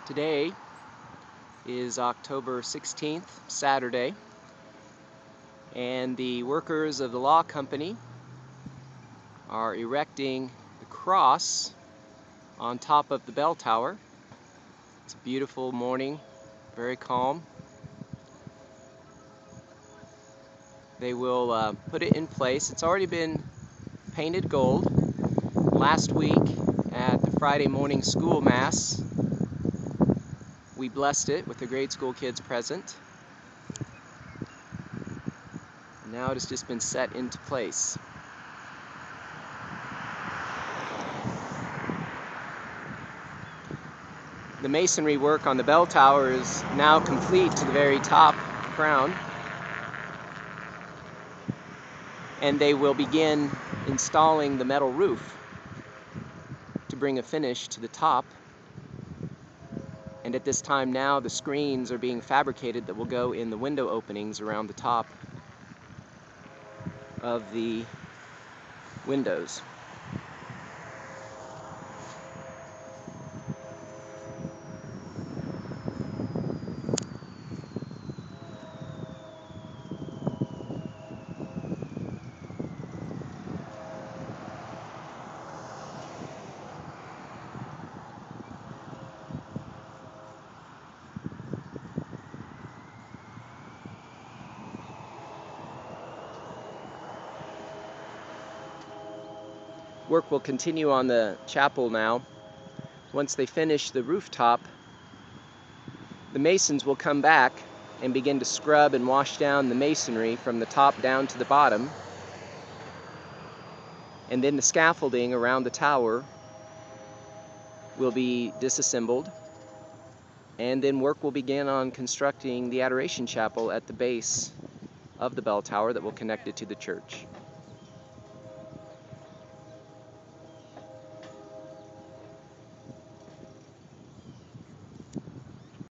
Today is October 16th, Saturday, and the workers of the Law Company are erecting the cross on top of the bell tower. It's a beautiful morning, very calm. They will put it in place. It's already been painted gold. Last week at the Friday morning school mass, we blessed it with the grade school kids present. Now it has just been set into place. The masonry work on the bell tower is now complete to the very top crown, and they will begin installing the metal roof to bring a finish to the top. And at this time now, the screens are being fabricated that will go in the window openings around the top of the windows. Work will continue on the chapel now. Once they finish the rooftop, the masons will come back and begin to scrub and wash down the masonry from the top down to the bottom. And then the scaffolding around the tower will be disassembled. And then work will begin on constructing the adoration chapel at the base of the bell tower that will connect it to the church.